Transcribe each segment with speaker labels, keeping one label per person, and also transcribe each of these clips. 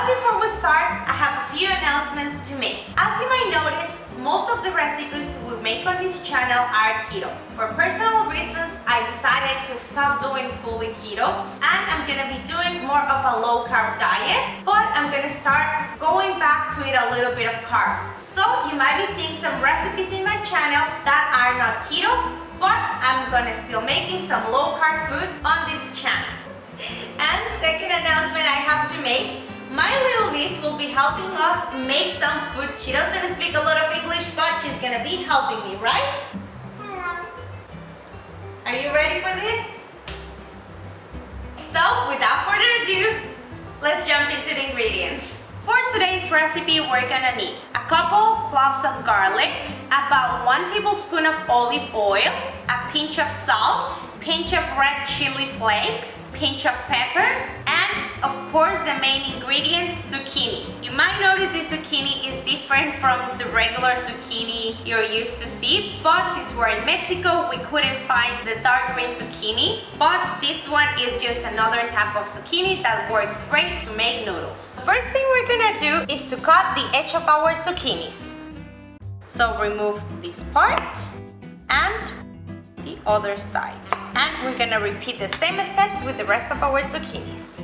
Speaker 1: But before we start, I have a few announcements to make. As you might notice, most of the recipes we make on this channel are keto. For personal reasons, I decided to stop doing fully keto, and I'm gonna be doing more of a low-carb diet, but I'm gonna start going back to eat a little bit of carbs. So you might be seeing some recipes in my channel that are not keto, but I'm gonna still making some low-carb food on this channel. And second announcement I have to make, my little niece will be helping us make some food. She doesn't speak a lot of English, but she's gonna be helping me, right? Are you ready for this? So, without further ado, let's jump into the ingredients. For today's recipe, we're gonna need a couple cloves of garlic, about 1 tablespoon of olive oil, a pinch of salt, pinch of red chili flakes, pinch of pepper, and of course the main ingredient, zucchini. You might notice the zucchini is different from the regular zucchini you're used to see, but since we're in Mexico, we couldn't find the dark green zucchini, but this one is just another type of zucchini that works great to make noodles. The first thing we're gonna do is to cut the edge of our zucchinis. So remove this part and the other side. And we're gonna repeat the same steps with the rest of our zucchinis.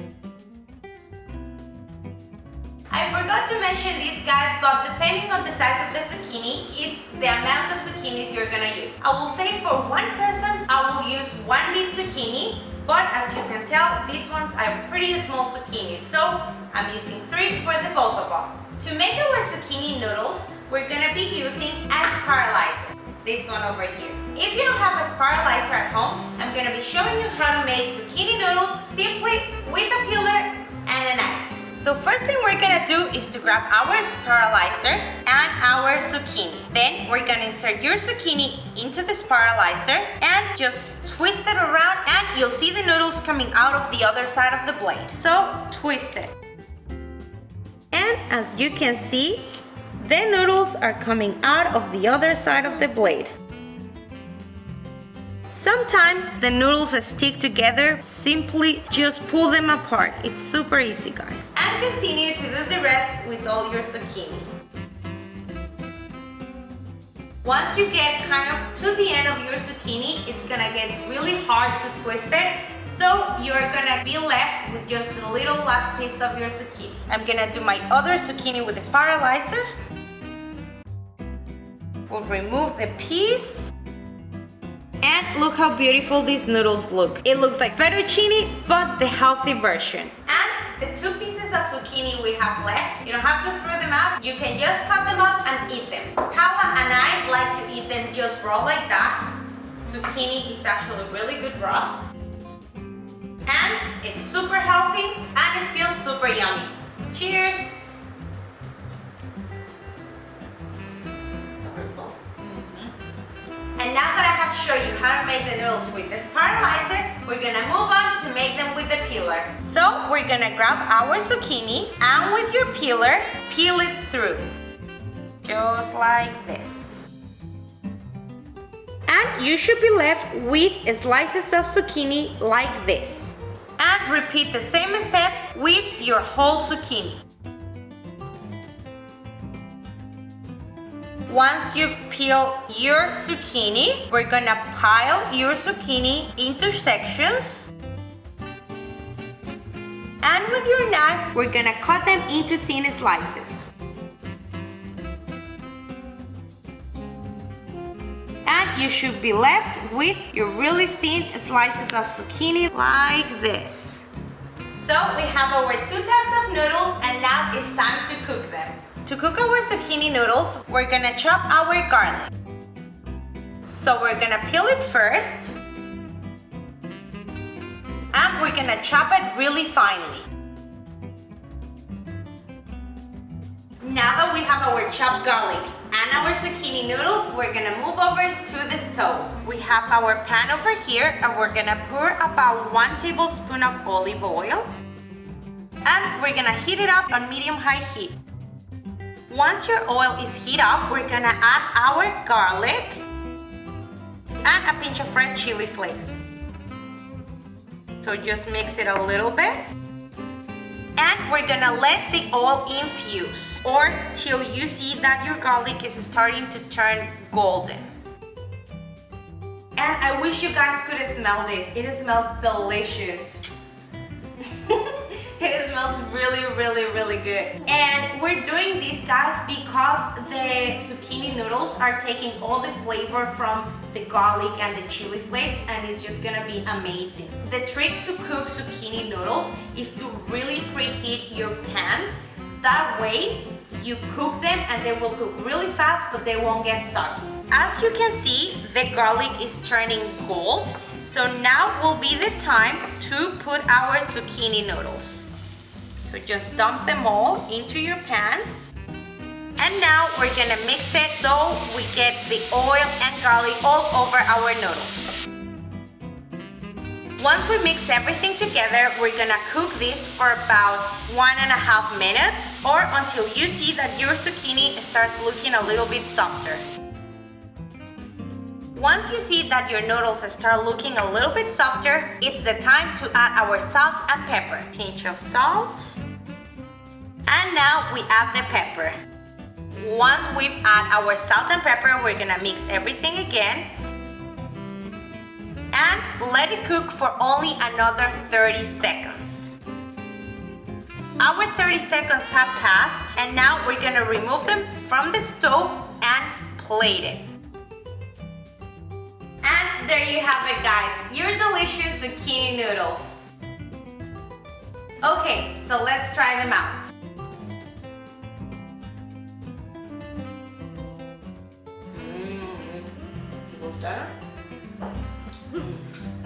Speaker 1: I forgot to mention this, guys, but depending on the size of the zucchini is the amount of zucchinis you're gonna use. I will say for one person, I will use 1 big zucchini, but as you can tell, these ones are pretty small zucchinis, so I'm using 3 for the both of us. To make our zucchini noodles, we're gonna be using a spiralizer. This one over here. If you don't have a spiralizer at home, I'm gonna be showing you how to make zucchini noodles simply with a peeler and a knife. So first thing we're gonna do is to grab our spiralizer and our zucchini. Then we're gonna insert your zucchini into the spiralizer and just twist it around, and you'll see the noodles coming out of the other side of the blade. So twist it. And as you can see, the noodles are coming out of the other side of the blade. Sometimes the noodles stick together, simply just pull them apart. It's super easy, guys. And continue to do the rest with all your zucchini. Once you get kind of to the end of your zucchini, it's gonna get really hard to twist it. So you're gonna be left with just a little last piece of your zucchini. I'm gonna do my other zucchini with the spiralizer. We'll remove the piece. And look how beautiful these noodles look. It looks like fettuccine, but the healthy version. And the 2 pieces of zucchini we have left, you don't have to throw them out. You can just cut them up and eat them. Paula and I like to eat them just raw like that. Zucchini is actually really good raw. And it's super healthy and it's still super yummy. Cheers! And now that I have shown you how to make the noodles with the spiralizer, we're gonna move on to make them with the peeler. So we're gonna grab our zucchini and with your peeler, peel it through. Just like this. And you should be left with slices of zucchini like this. And repeat the same step with your whole zucchini. Once you've peeled your zucchini, we're gonna pile your zucchini into sections. And with your knife, we're gonna cut them into thin slices. And you should be left with your really thin slices of zucchini like this. So we have our 2 types of noodles, and now it's time to cook them. To cook our zucchini noodles, we're gonna chop our garlic. So we're gonna peel it first. And we're gonna chop it really finely. Now that we have our chopped garlic and our zucchini noodles, we're gonna move over to the stove. We have our pan over here, and we're gonna pour about 1 tablespoon of olive oil. And we're gonna heat it up on medium-high heat. Once your oil is heated up, we're gonna add our garlic and a pinch of red chili flakes. So just mix it a little bit. And And we're gonna let the oil infuse, or till you see that your garlic is starting to turn golden. And I wish you guys could smell this. It smells delicious. It smells really, really, really good. And we're doing this, guys, because the zucchini noodles are taking all the flavor from the garlic and the chili flakes, and it's just gonna be amazing. The trick to cook zucchini noodles is to really preheat your pan. That way, you cook them and they will cook really fast, but they won't get soggy. As you can see, the garlic is turning gold. So now will be the time to put our zucchini noodles. So just dump them all into your pan. And now we're gonna mix it so we get the oil and garlic all over our noodles. Once we mix everything together, we're gonna cook this for about 1.5 minutes, or until you see that your zucchini starts looking a little bit softer. Once you see that your noodles start looking a little bit softer, it's the time to add our salt and pepper. Pinch of salt. And now we add the pepper. Once we've added our salt and pepper, we're gonna mix everything again. And let it cook for only another 30 seconds. Our 30 seconds have passed, and now we're gonna remove them from the stove and plate it. And there you have it, guys, your delicious zucchini noodles. Okay, so let's try them out.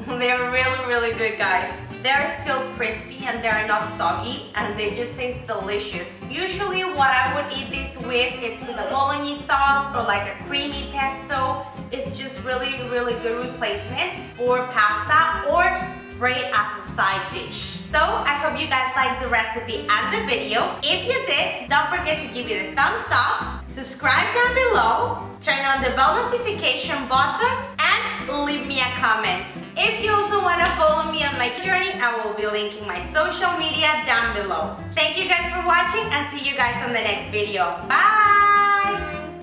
Speaker 1: They're really, really good, guys. They're still crispy and they're not soggy, and they just taste delicious. Usually what I would eat this with, it's with a bolognese sauce or like a creamy pesto. It's just really, really good replacement for pasta, or great as a side dish. So I hope you guys liked the recipe and the video. If you did, don't forget to give it a thumbs up, subscribe down below, turn on the bell notification button, and leave me a comment. If you also want to follow me on my journey, I will be linking my social media down below. Thank you guys for watching, and see you guys on the next video. Bye!